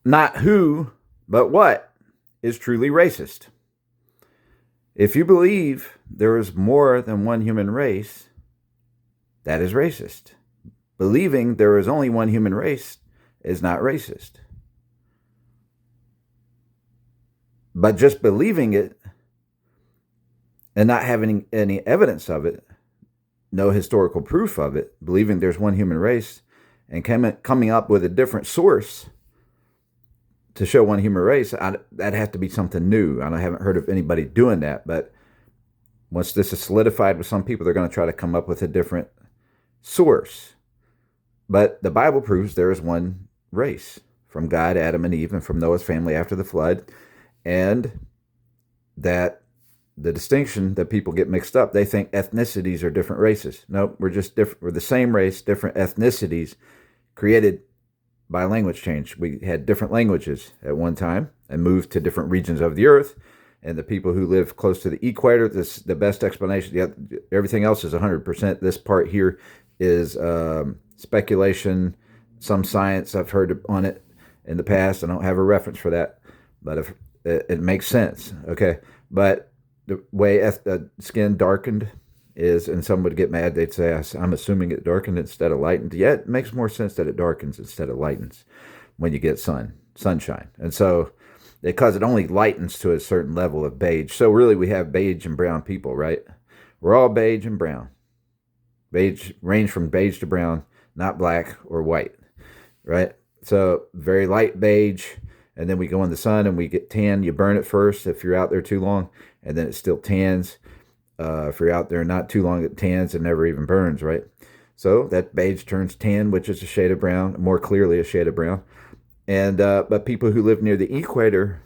Not who, but what is truly racist. If you believe there is more than one human race, that is racist. Believing there is only one human race is not racist. But just believing it and not having any evidence of it, no historical proof of it, believing there's one human race and coming up with a different source to show one human race, that has to be something new. I haven't heard of anybody doing that, but once this is solidified with some people, they're going to try to come up with a different source. But the Bible proves there is one race from God, Adam and Eve, and from Noah's family after the flood, and that the distinction that people get mixed up, they think ethnicities are different races. Nope, we're just different. We're the same race, different ethnicities created by language change. We had different languages at one time and moved to different regions of the earth. And the people who live close to the equator, the best explanation. Yeah, everything else is 100%. This part here is speculation, some science I've heard on it in the past. I don't have a reference for that, but if it makes sense. Okay, but the way skin darkened is, and some would get mad, they'd say, I'm assuming it darkened instead of lightened. Yeah, it makes more sense that it darkens instead of lightens when you get sunshine. And so, because it only lightens to a certain level of beige. So really we have beige and brown people, right? We're all beige and brown. Beige range from beige to brown, not black or white, right? So very light beige, and then we go in the sun and we get tan. You burn it first if you're out there too long, and then it still tans. If you're out there not too long, it tans and never even burns, right? So that beige turns tan, which is a shade of brown, more clearly a shade of brown. And but people who live near the equator,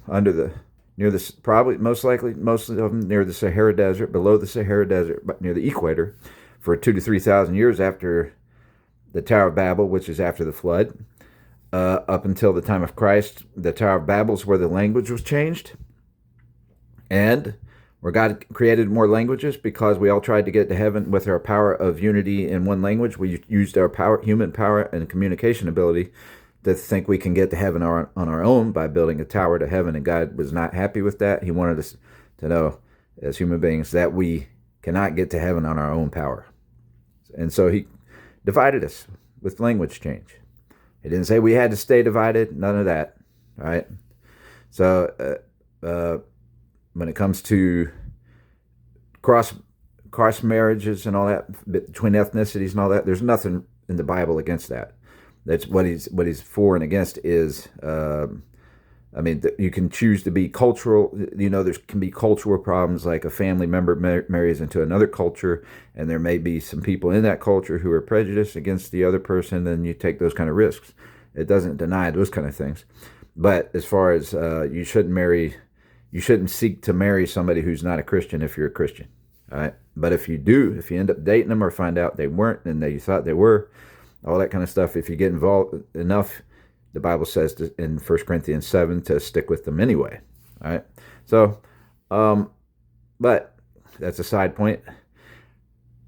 probably most likely most of them near the Sahara Desert, below the Sahara Desert, but near the equator, for 2,000 to 3,000 years after the Tower of Babel, which is after the flood, up until the time of Christ, the Tower of Babel is where the language was changed, and where God created more languages because we all tried to get to heaven with our power of unity in one language. We used our human power and communication ability to think we can get to heaven on our own by building a tower to heaven, and God was not happy with that. He wanted us to know, as human beings, that we cannot get to heaven on our own power. And so he divided us with language change. He didn't say we had to stay divided, none of that, all right? So when it comes to cross marriages and all that, between ethnicities and all that, there's nothing in the Bible against that. That's what he's for and against is, you can choose to be cultural. There can be cultural problems, like a family member marries into another culture, and there may be some people in that culture who are prejudiced against the other person, then you take those kind of risks. It doesn't deny those kind of things. But as far as you shouldn't seek to marry somebody who's not a Christian if you're a Christian. All right? But if you end up dating them or find out they weren't and you thought they were, all that kind of stuff, if you get involved enough, the Bible says in 1 Corinthians 7 to stick with them anyway. All right? So, but that's a side point.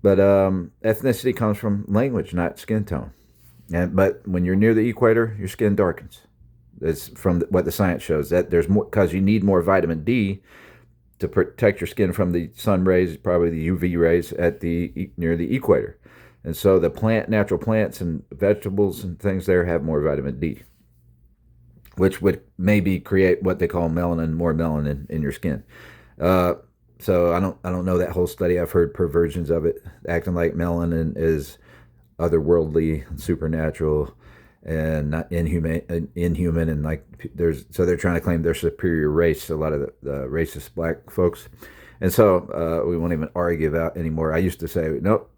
But ethnicity comes from language, not skin tone. But when you're near the equator, your skin darkens. That's from what the science shows, that there's more, because you need more vitamin D to protect your skin from the sun rays, probably the UV rays near the equator. And so the natural plants and vegetables and things there have more vitamin D, which would maybe create what they call more melanin in your skin. So I don't know that whole study. I've heard perversions of it, acting like melanin is otherworldly, supernatural, and not inhuman, and like so they're trying to claim they're superior race. A lot of the racist black folks, and so we won't even argue about anymore. I used to say, nope,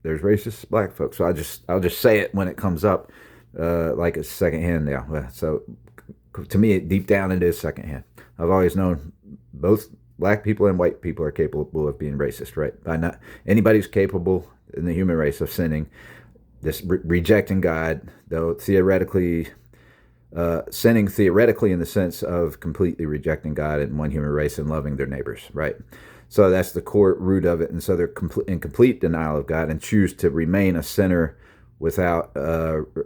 there's racist black folks. So I'll just say it when it comes up, like it's secondhand now. So to me, deep down, it is secondhand. I've always known both black people and white people are capable of being racist, right? Anybody's capable in the human race of sinning. This rejecting God, though theoretically, sinning theoretically in the sense of completely rejecting God and one human race and loving their neighbors, right? So that's the core root of it. And so they're in complete denial of God and choose to remain a sinner without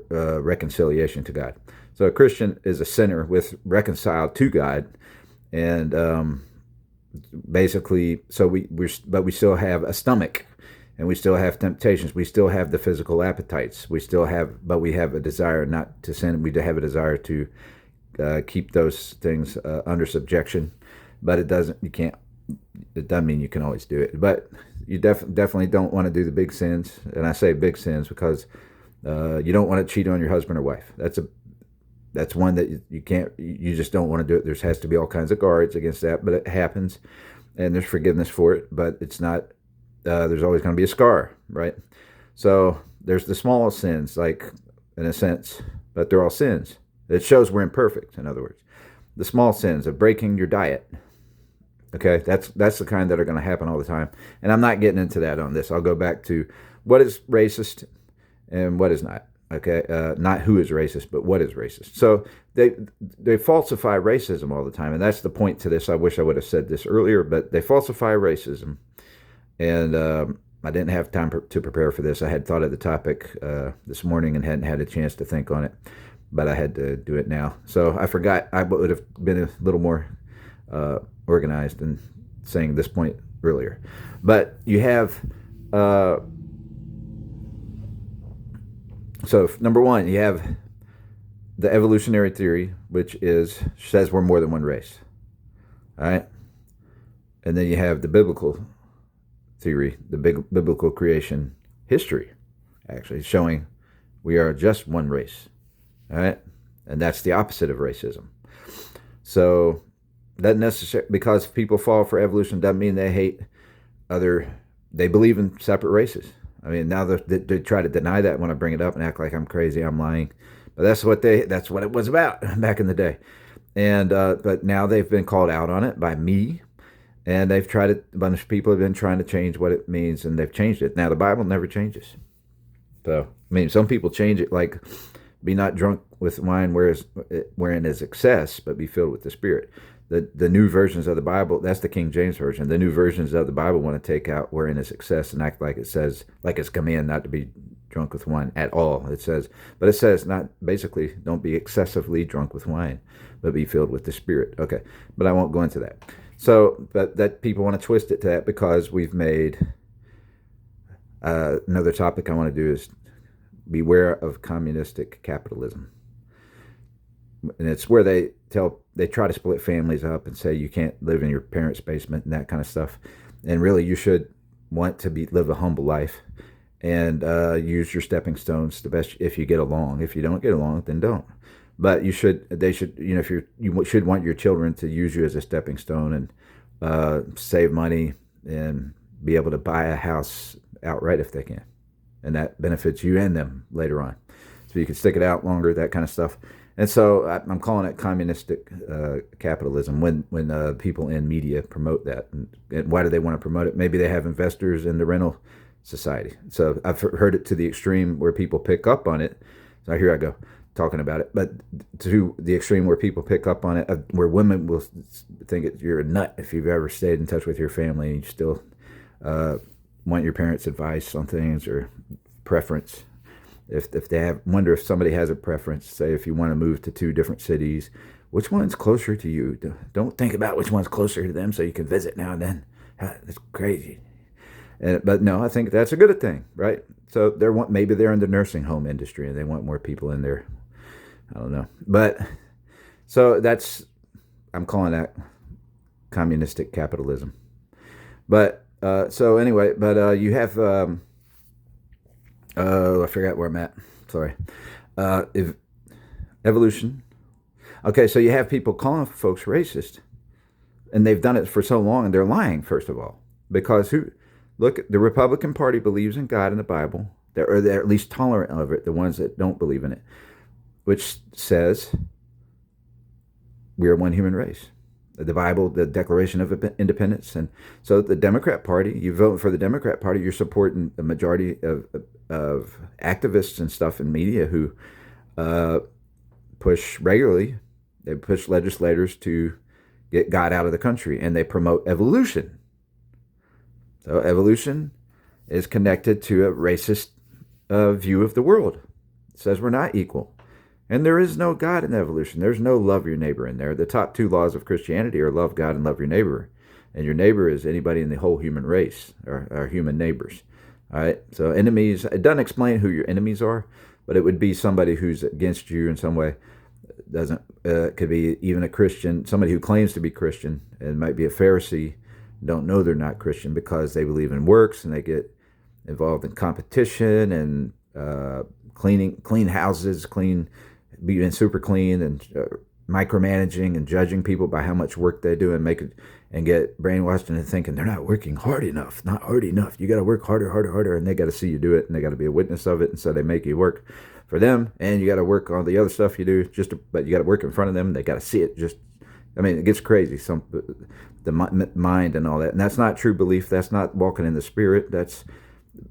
reconciliation to God. So a Christian is a sinner with reconciled to God, and basically, so but we still have a stomach, and we still have temptations. We still have the physical appetites. But we have a desire not to sin. We have a desire to keep those things under subjection. But it doesn't mean you can always do it. But you definitely don't want to do the big sins. And I say big sins because you don't want to cheat on your husband or wife. That's one that you can't. You just don't want to do it. There has to be all kinds of guards against that, but it happens, and there's forgiveness for it. But it's not. There's always going to be a scar, right? So there's the small sins, like in a sense, but they're all sins. It shows we're imperfect. In other words, the small sins of breaking your diet. Okay, that's the kind that are going to happen all the time. And I'm not getting into that on this. I'll go back to what is racist and what is not. Okay, not who is racist, but what is racist. So they falsify racism all the time, and that's the point to this. I wish I would have said this earlier, but they falsify racism, and I didn't have time to prepare for this. I had thought of the topic this morning and hadn't had a chance to think on it, but I had to do it now. So I forgot. I would have been a little more organized in saying this point earlier. But you have... So number one, you have the evolutionary theory, which says we're more than one race. All right? And then you have the biblical theory, the biblical creation history, actually showing we are just one race. All right? And that's the opposite of racism. So that because people fall for evolution doesn't mean they hate they believe in separate races. I mean, now they try to deny that when I bring it up and act like I'm crazy, I'm lying. But that's what it was about back in the day. And but now they've been called out on it by me, and a bunch of people have been trying to change what it means, and they've changed it. Now the Bible never changes. So I mean, some people change it, like be not drunk with wine wherein is excess, but be filled with the Spirit. The new versions of the Bible, that's the King James Version. The new versions of the Bible want to take out wherein is excess and act like it says, like it's a command not to be drunk with wine at all. It says not, basically, don't be excessively drunk with wine, but be filled with the Spirit. Okay, but I won't go into that. So, but that people want to twist it to that because we've made, another topic I want to do is beware of communistic capitalism. And it's where they try to split families up and say you can't live in your parents' basement and that kind of stuff. And really, you should want to live a humble life and use your stepping stones the best if you get along. If you don't get along, then don't. But they should, if you should want your children to use you as a stepping stone and save money and be able to buy a house outright if they can, and that benefits you and them later on. So you can stick it out longer, that kind of stuff. And so I'm calling it communistic capitalism when people in media promote that. And why do they want to promote it? Maybe they have investors in the rental society. So I've heard it to the extreme where people pick up on it. So here I go talking about it. But to the extreme where people pick up on it, where women will think you're a nut if you've ever stayed in touch with your family and you still want your parents' advice on things or preference. If they wonder if somebody has a preference, say if you want to move to 2 different cities, which one's closer to you? Don't think about which one's closer to them so you can visit now and then. That's crazy. But no, I think that's a good thing, right? So maybe they're in the nursing home industry and they want more people in there. I don't know. But so I'm calling that communistic capitalism. But so anyway, but you have... I forgot where I'm at. Sorry. Evolution. Okay, so you have people calling folks racist, and they've done it for so long, and they're lying, first of all. Because the Republican Party believes in God and the Bible, or they're at least tolerant of it, the ones that don't believe in it, which says we are one human race. The Bible, the Declaration of Independence. And so the Democrat Party, you vote for the Democrat Party, you're supporting the majority of activists and stuff in media who push regularly. They push legislators to get God out of the country, and they promote evolution. So evolution is connected to a racist view of the world. It says we're not equal. And there is no God in evolution. There's no love your neighbor in there. The top two laws of Christianity are love God and love your neighbor. And your neighbor is anybody in the whole human race, or human neighbors. All right. So enemies, it doesn't explain who your enemies are, but it would be somebody who's against you in some way. Doesn't could be even a Christian, somebody who claims to be Christian and might be a Pharisee, don't know they're not Christian because they believe in works and they get involved in competition and clean houses, being super clean and micromanaging and judging people by how much work they do, and get brainwashed into thinking they're not working hard enough, not hard enough. You got to work harder, and they got to see you do it, and they got to be a witness of it, and so they make you work for them, and you got to work on the other stuff you do. But you got to work in front of them. They got to see it. It gets crazy. The mind and all that, and that's not true belief. That's not walking in the Spirit. That's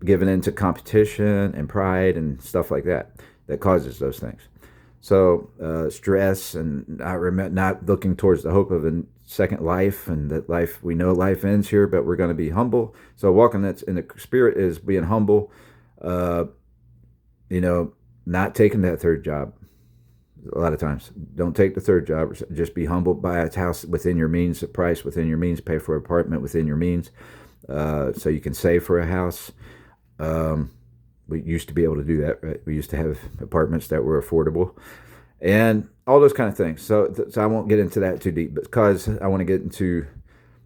giving into competition and pride and stuff like that causes those things. So stress and not looking towards the hope of a second life, and that life, we know life ends here, but we're going to be humble. So walking that's in the Spirit is being humble, not taking that third job. A lot of times, don't take the third job. Just be humble. Buy a house within your means, a price within your means, pay for an apartment within your means, so you can save for a house. We used to be able to do that, right? We used to have apartments that were affordable and all those kind of things. So I won't get into that too deep, because I want to get into,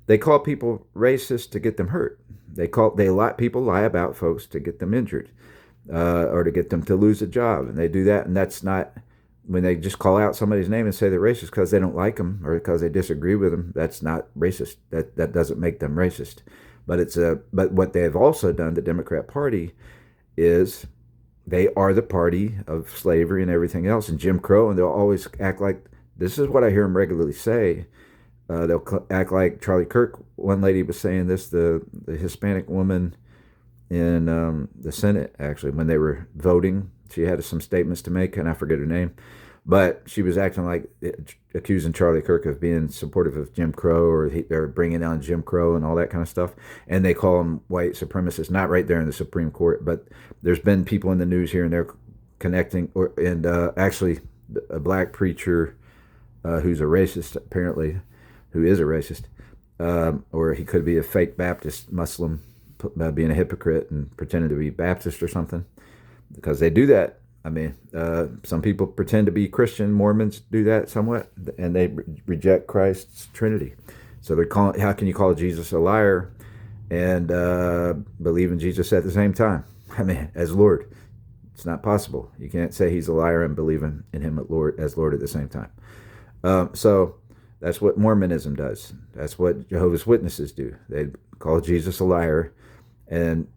they call people racist to get them hurt. People lie about folks to get them injured, or to get them to lose a job. And they do that. And that's not, when they just call out somebody's name and say they're racist because they don't like them or because they disagree with them, that's not racist. That doesn't make them racist. But what they have also done, the Democrat Party, is they are the party of slavery and everything else and Jim Crow, and they'll always act like, this is what I hear them regularly say. They'll act like Charlie Kirk. One lady was saying this, the Hispanic woman in the Senate, actually, when they were voting, she had some statements to make, and I forget her name, but she was acting like, accusing Charlie Kirk of being supportive of Jim Crow, or they're bringing down Jim Crow and all that kind of stuff. And they call them white supremacists, not right there in the Supreme Court, but there's been people in the news here and there connecting, actually a black preacher who's a racist, apparently, who is a racist, or he could be a fake Baptist Muslim, being a hypocrite and pretending to be Baptist or something, because they do that. Some people pretend to be Christian. Mormons do that somewhat, and they reject Christ's Trinity. So they're calling, how can you call Jesus a liar and believe in Jesus at the same time? As Lord. It's not possible. You can't say he's a liar and believe in him as Lord at the same time. So that's what Mormonism does. That's what Jehovah's Witnesses do. They call Jesus a liar, and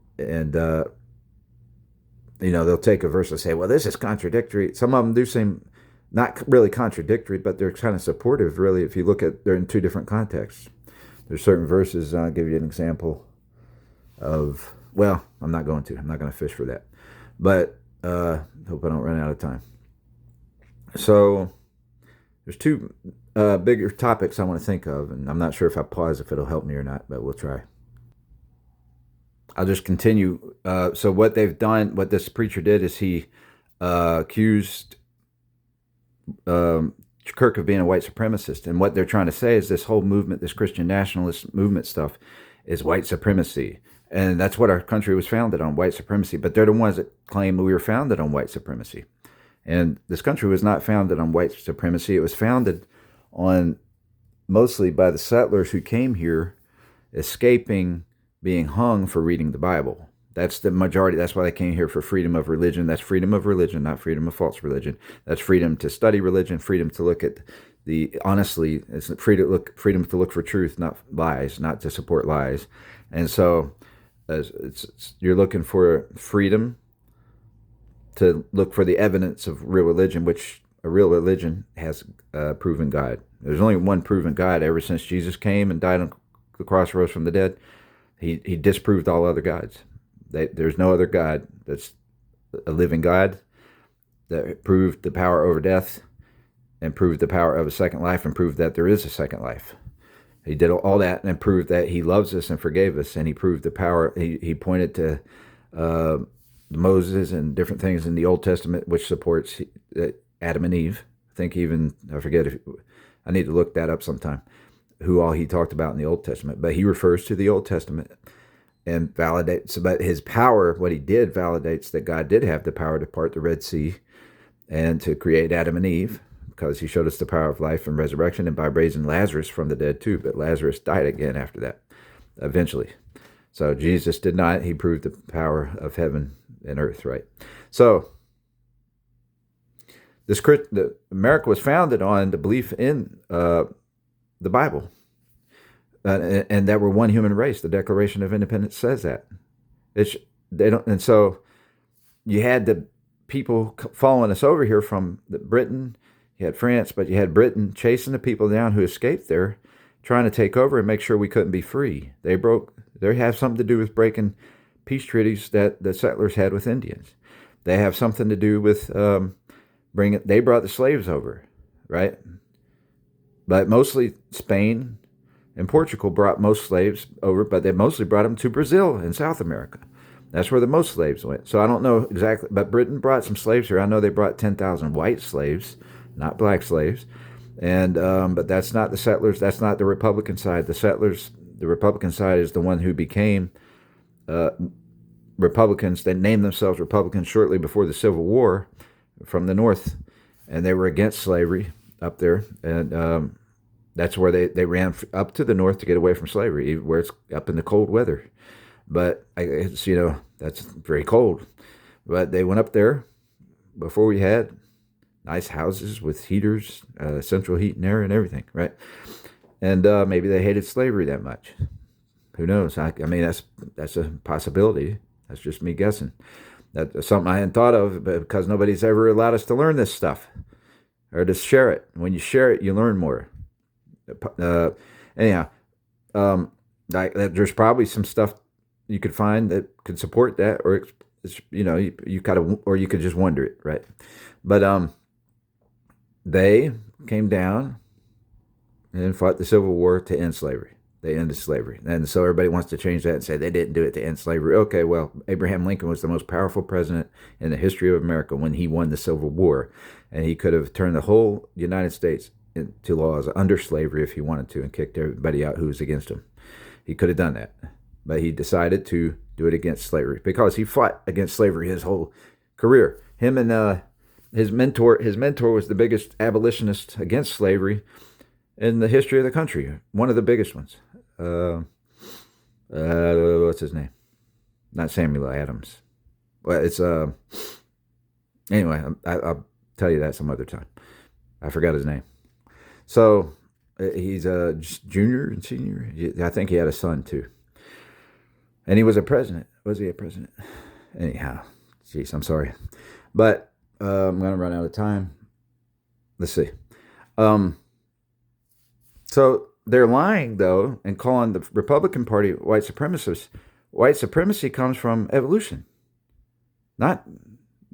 they'll take a verse and say, well, this is contradictory. Some of them do seem not really contradictory, but they're kind of supportive, really, if you look at, they're in two different contexts. There's certain verses, I'll give you an example of, well, I'm not going to fish for that, but hope I don't run out of time. So there's two bigger topics I want to think of, and I'm not sure if I pause if it'll help me or not, but we'll try. I'll just continue. So what they've done, what this preacher did, is he accused Kirk of being a white supremacist. And what they're trying to say is this whole movement, this Christian nationalist movement stuff, is white supremacy. And that's what our country was founded on, white supremacy. But they're the ones that claim we were founded on white supremacy. And this country was not founded on white supremacy. It was founded on, mostly by the settlers who came here escaping being hung for reading the Bible. That's the majority. That's why they came here, for freedom of religion. That's freedom of religion, not freedom of false religion. That's freedom to study religion, freedom to look at honestly, it's freedom to look for truth, not lies, not to support lies. And so you're looking for freedom to look for the evidence of real religion, which a real religion has proven God. There's only one proven God ever since Jesus came and died on the cross, rose from the dead. He disproved all other gods. There's no other God that's a living God that proved the power over death and proved the power of a second life and proved that there is a second life. He did all that and proved that he loves us and forgave us, and he proved the power. He pointed to Moses and different things in the Old Testament which supports that Adam and Eve. I think I forget if I need to look that up sometime, who all he talked about in the Old Testament. But he refers to the Old Testament and validates, but his power, what he did, validates that God did have the power to part the Red Sea and to create Adam and Eve, because he showed us the power of life and resurrection, and by raising Lazarus from the dead too. But Lazarus died again after that, eventually. So Jesus did not. He proved the power of heaven and earth, right? So America was founded on the belief in the Bible, and that we're one human race. The Declaration of Independence says that. They don't, and so you had the people following us over here from Britain. You had France, but you had Britain chasing the people down who escaped there, trying to take over and make sure we couldn't be free. They have something to do with breaking peace treaties that the settlers had with Indians. They have something to do with they brought the slaves over, right? But mostly Spain and Portugal brought most slaves over, but they mostly brought them to Brazil in South America. That's where the most slaves went. So I don't know exactly, but Britain brought some slaves here. I know they brought 10,000 white slaves, not black slaves. And but that's not the settlers. That's not the Republican side. The Republican side is the one who became Republicans. They named themselves Republicans shortly before the Civil War from the North, and they were against slavery up there. And that's where they ran up to the North to get away from slavery, where it's up in the cold weather. But it's, that's very cold. But they went up there before we had nice houses with heaters, central heat and air and everything, right? And maybe they hated slavery that much. Who knows? I mean, that's a possibility. That's just me guessing. That's something I hadn't thought of, because nobody's ever allowed us to learn this stuff or to share it. When you share it, you learn more. Anyhow, there's probably some stuff you could find that could support that, or you kind of, or you could just wonder it, right? But they came down and fought the Civil War to end slavery. They ended slavery. And so everybody wants to change that and say they didn't do it to end slavery. Okay, well, Abraham Lincoln was the most powerful president in the history of America when he won the Civil War. And he could have turned the whole United States into laws under slavery if he wanted to, and kicked everybody out who was against him. He could have done that. But he decided to do it against slavery because he fought against slavery his whole career. Him and his mentor was the biggest abolitionist against slavery in the history of the country. One of the biggest ones. What's his name? Not Samuel Adams. Well, it's anyway, I'll tell you that some other time. I forgot his name. So he's a junior and senior. I think he had a son too. And he was a president. Was he a president? Anyhow, jeez, I'm sorry. But I'm going to run out of time. Let's see. So they're lying, though, and calling the Republican Party white supremacists. White supremacy comes from evolution, not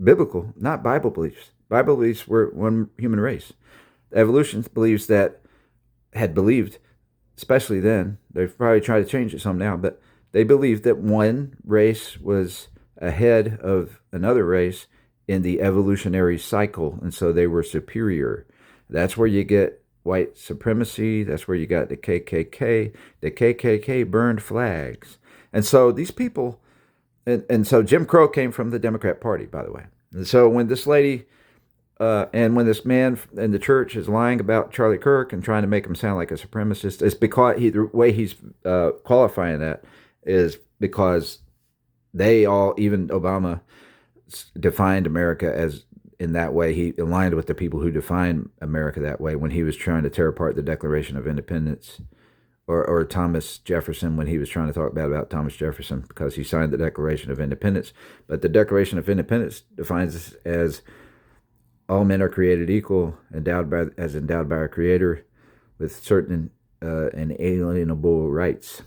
biblical, not Bible beliefs. Bible beliefs we're one human race. Evolution had believed, especially then, they've probably tried to change it some now, but they believed that one race was ahead of another race in the evolutionary cycle, and so they were superior. That's where you get white supremacy. That's where you got the KKK. The KKK burned flags. And so these people, and so Jim Crow came from the Democrat Party, by the way. And so when this lady, and when this man in the church is lying about Charlie Kirk and trying to make him sound like a supremacist, it's because the way he's qualifying that is because they all, even Obama, defined America as in that way. He aligned with the people who defined America that way when he was trying to tear apart the Declaration of Independence, or Thomas Jefferson when he was trying to talk bad about Thomas Jefferson because he signed the Declaration of Independence. But the Declaration of Independence defines us as all men are created equal, endowed by our Creator with certain inalienable rights,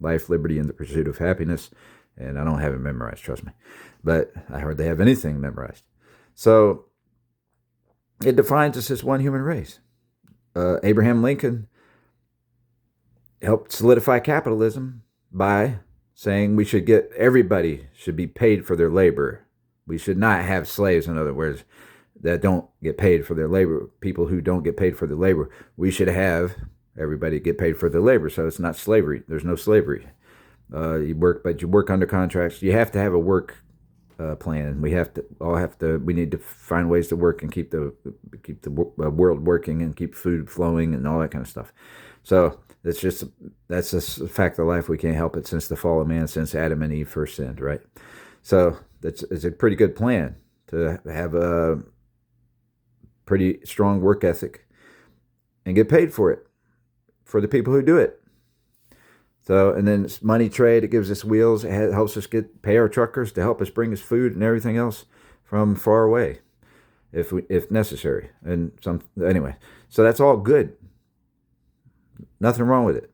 life, liberty, and the pursuit of happiness. And I don't have it memorized, trust me. But I hardly have anything memorized. So it defines us as one human race. Abraham Lincoln helped solidify capitalism by saying everybody should be paid for their labor. We should not have slaves, in other words. that don't get paid for their labor, people who don't get paid for their labor. We should have everybody get paid for their labor, so it's not slavery. There's no slavery. You work, but you work under contracts. You have to have a work plan. We need to find ways to work and keep the world working and keep food flowing and all that kind of stuff. So that's just a fact of life. We can't help it since the fall of man, since Adam and Eve first sinned, right? So it's a pretty good plan to have a pretty strong work ethic and get paid for it, for the people who do it. So, and then it's money trade. It gives us wheels. It helps us pay our truckers to help us bring us food and everything else from far away, if necessary. And anyway, so that's all good. Nothing wrong with it.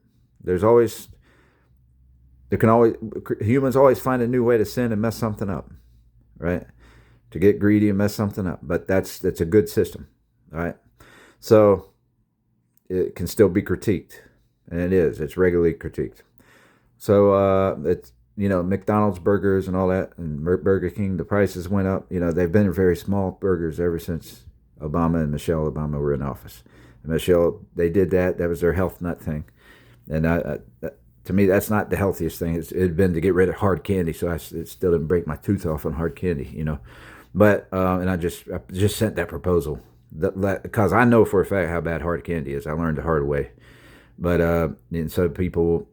Humans always find a new way to sin and mess something up, right? To get greedy and mess something up. But that's a good system, all right? So it can still be critiqued, and it is. It's regularly critiqued. So it's, McDonald's burgers and all that, and Burger King, the prices went up. They've been very small burgers ever since Obama and Michelle Obama were in office. And Michelle, they did that. That was their health nut thing. And to me, that's not the healthiest thing. It'd been to get rid of hard candy, so it still didn't break my tooth off on hard candy, But and I just sent that proposal because I know for a fact how bad hard candy is. I learned the hard way. But and so people,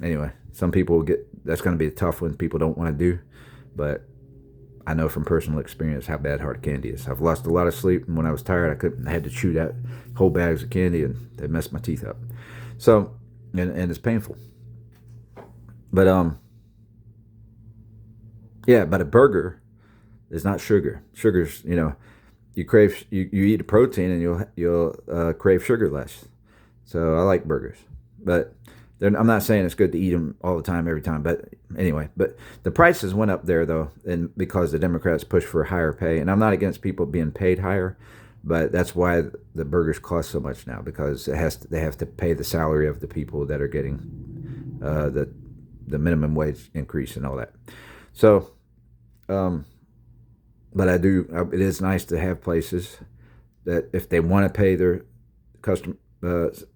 anyway, some people that's going to be a tough one. People don't want to do, but I know from personal experience how bad hard candy is. I've lost a lot of sleep, and when I was tired, I had to chew that whole bags of candy, and they messed my teeth up. So, and it's painful. But yeah, but a burger is not sugar. Sugar's, you eat a protein and you'll crave sugar less. So I like burgers, but I'm not saying it's good to eat them all the time, every time. But anyway, but the prices went up there though, and because the Democrats push for higher pay, and I'm not against people being paid higher, but that's why the burgers cost so much now, because they have to pay the salary of the people that are getting the minimum wage increase and all that. So, but it is nice to have places that if they want to pay their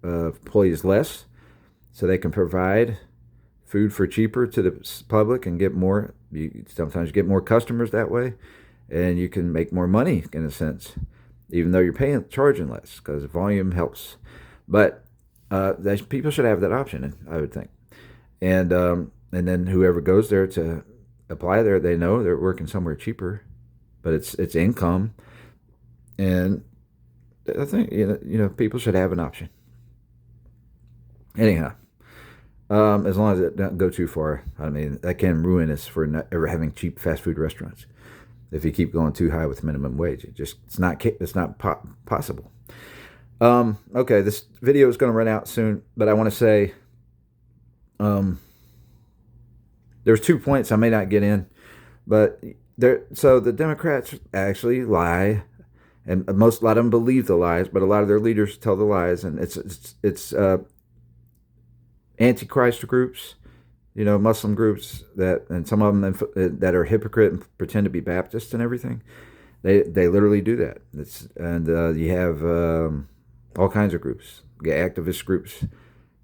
employees less, so they can provide food for cheaper to the public and get more. You sometimes get more customers that way, and you can make more money in a sense, even though you're charging less, because volume helps. But people should have that option, I would think. And then whoever goes there to apply there, they know they're working somewhere cheaper, but it's income, and I think people should have an option. Anyhow, as long as it doesn't go too far. I mean, that can ruin us for not ever having cheap fast food restaurants. If you keep going too high with minimum wage, it's not possible. Okay, this video is going to run out soon, but I want to say, there's 2 points I may not get in, but so the Democrats actually lie, and a lot of them believe the lies, but a lot of their leaders tell the lies, and it's antichrist groups, Muslim groups and some of them that are hypocrite and pretend to be Baptists and everything. They literally do that. You have all kinds of groups, activist groups,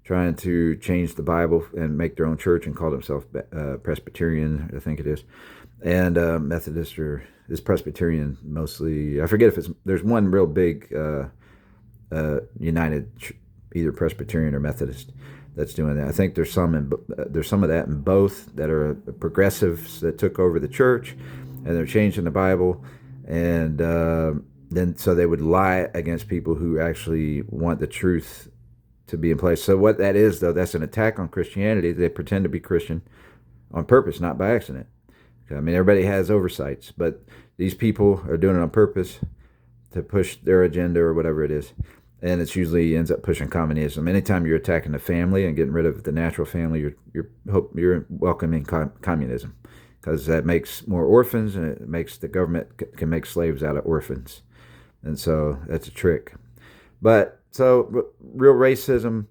trying to change the Bible and make their own church and call themselves Presbyterian, I think it is, and Methodist, or is Presbyterian mostly. I forget if there's one real big United, either Presbyterian or Methodist, that's doing that. I think there's some of that in both that are progressives that took over the church, and they're changing the Bible, and then so they would lie against people who actually want the truth to be in place. So what that is, though, that's an attack on Christianity. They pretend to be Christian on purpose, not by accident. I mean, everybody has oversights, but these people are doing it on purpose to push their agenda or whatever it is. And it usually ends up pushing communism. Anytime you're attacking the family and getting rid of the natural family, you're welcoming communism, because that makes more orphans, and it makes the government can make slaves out of orphans. And so that's a trick. But so real racism,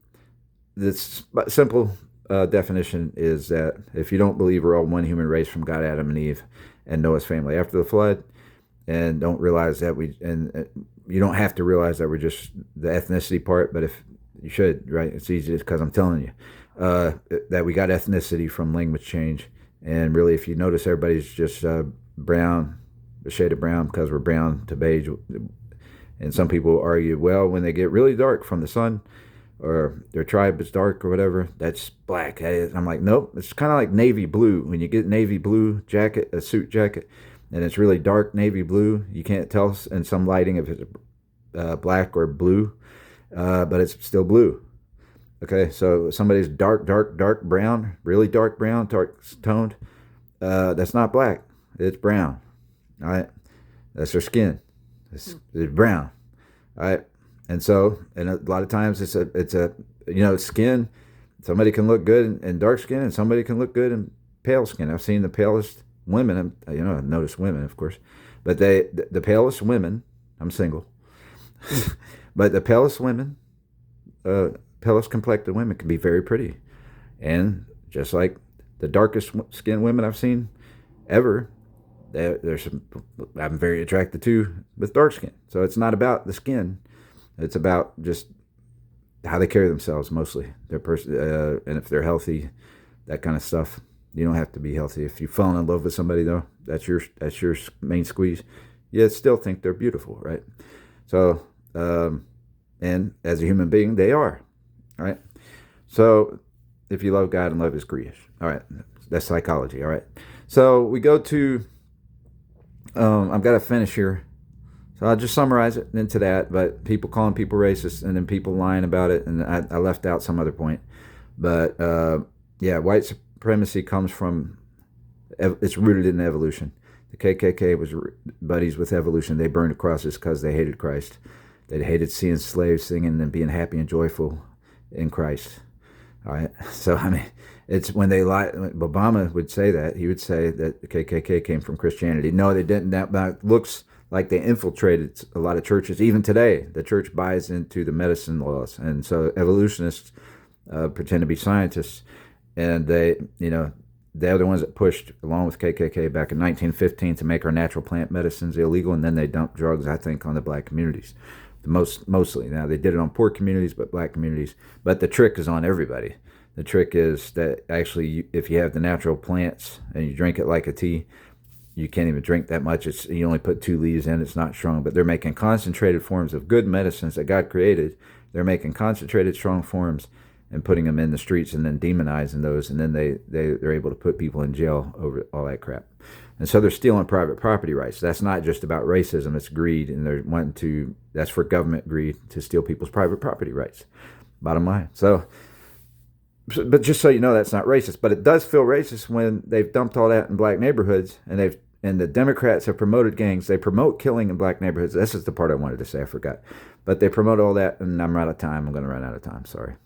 this simple definition is that if you don't believe we're all one human race from God, Adam, and Eve, and Noah's family after the flood, and don't realize that you don't have to realize that we're just the ethnicity part, but if you should, right? It's easy because I'm telling you that we got ethnicity from language change, and really, if you notice, everybody's just brown, a shade of brown because we're brown to beige, and some people argue, well, when they get really dark from the sun, or their tribe is dark or whatever, that's black. I'm like, nope, it's kind of like navy blue. When you get navy blue jacket, a suit jacket, and it's really dark navy blue, you can't tell in some lighting if it's black or blue, but it's still blue. Okay, so somebody's dark brown, really dark brown, dark toned, that's not black. It's brown. All right, that's their skin. It's brown. All right, and a lot of times it's a skin. Somebody can look good in dark skin, and somebody can look good in pale skin. I've seen the palest women. I've noticed women, of course, but the palest women. I'm single, but the palest women, palest complected women can be very pretty, and just like the darkest skin women I've seen ever, there's some I'm very attracted to with dark skin. So it's not about the skin; it's about just how they carry themselves, mostly their person, and if they're healthy, that kind of stuff. You don't have to be healthy. If you fall in love with somebody, though, that's your main squeeze. You still think they're beautiful, right? So, and as a human being, they are, all right? So if you love God and love is grievous, all right? That's psychology, all right? So we go to, I've got to finish here. So I'll just summarize it into that, but people calling people racist and then people lying about it, and I left out some other point. But, yeah, white supremacy comes from, it's rooted in evolution. The KKK was buddies with evolution. They burned crosses because they hated Christ. They hated seeing slaves singing and being happy and joyful in Christ. All right. So, I mean, it's when they lie. Obama would say that. He would say that the KKK came from Christianity. No, they didn't. That looks like they infiltrated a lot of churches. Even today, the church buys into the medicine laws. And so evolutionists pretend to be scientists. And they're the ones that pushed, along with KKK, back in 1915 to make our natural plant medicines illegal, and then they dumped drugs, I think, on the black communities. Mostly. Now, they did it on poor communities, but black communities. But the trick is on everybody. The trick is that actually, if you have the natural plants and you drink it like a tea, you can't even drink that much. You only put 2 leaves in, it's not strong. But they're making concentrated forms of good medicines that God created. They're making concentrated, strong forms and putting them in the streets and then demonizing those, and then they're able to put people in jail over all that crap. And so they're stealing private property rights. That's not just about racism, it's greed, and they're wanting to, that's for government greed, to steal people's private property rights. Bottom line. So, but just so you know, that's not racist, but it does feel racist when they've dumped all that in black neighborhoods, and the Democrats have promoted gangs. They promote killing in black neighborhoods. This is the part I wanted to say, I forgot. But they promote all that, and I'm out of time. I'm going to run out of time, sorry.